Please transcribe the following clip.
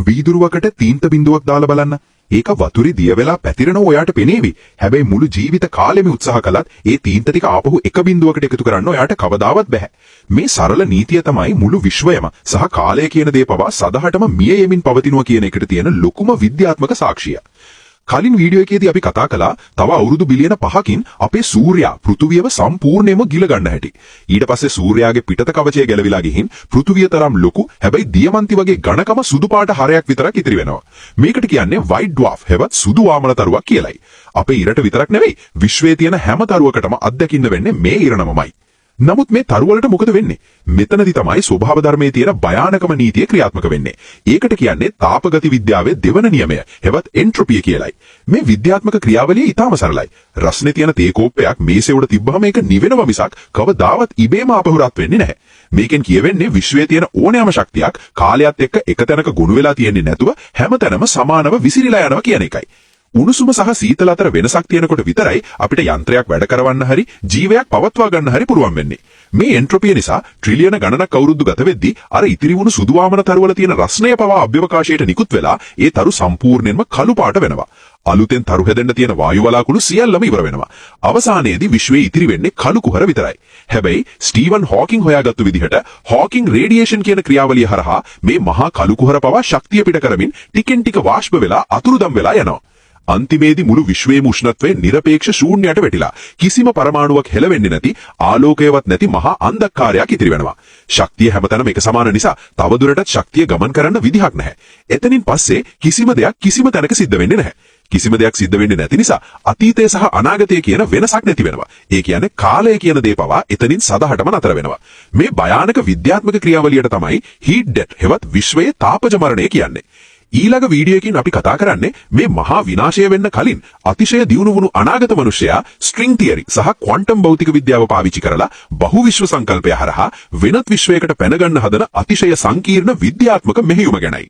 වීදුරුවකට තීන්ත බිඳුවක් දාලා බලන්න. ඒක වතුරේ දිය වෙලා පැතිරෙන ඔයාට පෙනේවි. හැබැයි මුළු ජීවිත කාලෙම උත්සාහ කළත් ඒ තීන්ත ටික ආපහු එක බිඳුවකට එකතු කරන්න ඔයාට කවදාවත් බැහැ. මේ සරල නීතිය තමයි මුළු විශ්වයම සහ කාලය කියන දේ පවා සදහටම මිය යමින් පවතිනවා කියන එකට තියෙන ලොකුම විද්‍යාත්මක සාක්ෂිය. කලින් වීඩියෝ එකේදී අපි කතා කළා තව අවුරුදු බිලියන 5කින් අපේ සූර්යයා පෘථුවියව සම්පූර්ණයෙන්ම ගිල ගන්න හැටි. ඊට පස්සේ සූර්යාගේ පිටත කවචය ගැලවිලා ගිහින් පෘථුවිය තරම් ලොකු හැබැයි දියමන්ති වගේ ඝනකම සුදු පාට හරයක් විතරක් ඉතිරි වෙනවා. මේකට කියන්නේ white dwarf හෙවත් සුදු වාමන තරුවක් කියලයි. අපේ ඉරට විතරක් නෙවෙයි විශ්වයේ තියෙන හැම තරුවකටම අත්දකින්න වෙන්නේ මේ ඉරණමමයි. නමුත් මේ තරුවලට මොකද වෙන්නේ? මෙතනදි තමයි ස්වභාව ධර්මයේ තියෙන භයානකම නීතිය ක්‍රියාත්මක වෙන්නේ. ඒකට කියන්නේ තාපගති විද්‍යාවේ දෙවන නියමය, හෙවත් එන්ට්‍රොපිය කියලයි. මේ විද්‍යාත්මක ක්‍රියාවලිය ඊටාම සරලයි. රස්නේ තියෙන තේ කෝප්පයක් මේසේ උඩ තිබ්බහම ඒක නිවෙනව මිසක් කවදාවත් ඉබේම ආපහු රත් වෙන්නේ නැහැ. මේකෙන් කියවෙන්නේ විශ්වයේ තියෙන ඕනෑම ශක්තියක් කාලයත් එක්ක එක තැනක ගොනු වෙලා තියෙන්නේ නැතුව හැමතැනම සමානව විසිරීලා යනවා කියන එකයි. උණුසුම සහ සීතල අතර වෙනසක් තියෙනකොට විතරයි අපිට යන්ත්‍රයක් වැඩ කරවන්න හරි ජීවයක් පවත්වා ගන්න හරි පුළුවන් වෙන්නේ. මේ එන්ට්‍රොපිය නිසා ට්‍රිලියන ගණනක් අවුරුදු ගත වෙද්දී අර ඉතිරි වුණු සුදු වාමන තරුවල තියෙන රස්නය පවා අභ්‍යවකාශයට නිකුත් වෙලා ඒ තරු සම්පූර්ණයෙන්ම කළු පාට වෙනවා. අලුතෙන් තරු හැදෙන්න තියෙන වායු වලාකුළු සියල්ලම ඉවර වෙනවා. අවසානයේදී විශ්වයේ ඉතිරි වෙන්නේ කළු කුහර විතරයි. හැබැයි ස්ටීවන් හොකින් හොයාගත්තු විදිහට හොකින් රේඩියේෂන් කියන ක්‍රියාවලිය හරහා මේ මහා කළු කුහර පවා ශක්තිය පිට කරමින් ටිකෙන් ටික වාෂ්ප වෙලා අතුරුදම් වෙලා යනවා. අන්තිමේදී මුළු විශ්වයේම උෂ්ණත්වය නිරපේක්ෂ ශූන්‍යයට වැටිලා කිසිම පරමාණුවක් හෙලවෙන්නේ නැති ආලෝකයවත් නැති මහා අන්ධකාරයක් ඉතිරි වෙනවා. ශක්තිය හැමතැනම එක සමාන නිසා තවදුරටත් ශක්තිය ගමන් කරන්න විදිහක් නැහැ. එතනින් පස්සේ කිසිම දෙයක් කිසිම තැනක සිද්ධ වෙන්නේ නැහැ. කිසිම දෙයක් සිද්ධ වෙන්නේ නැති නිසා අතීතය සහ අනාගතය කියන වෙනසක් නැති වෙනවා. ඒ කියන්නේ කාලය කියන දේ පවා එතනින් සදහටම නතර වෙනවා. මේ භයානක විද්‍යාත්මක ක්‍රියාවලියට තමයි හීට් ඩෙත් හෙවත් විශ්වයේ තාපජ මරණය කියන්නේ. ඊළඟ වීඩියෝ එකකින් අපි කතා කරන්නේ මේ මහා විනාශය වෙන්න කලින් අතිශය දියුණු වුණු අනාගත මිනිසයා ස්ට්‍රිං තියරි සහ ක්වොන්ටම් භෞතික විද්‍යාව පාවිච්චි කරලා බහු විශ්ව සංකල්පය හරහා වෙනත් විශ්වයකට පැන ගන්න හදන අතිශය සංකීර්ණ විද්‍යාත්මක මෙහෙයුම ගැනයි.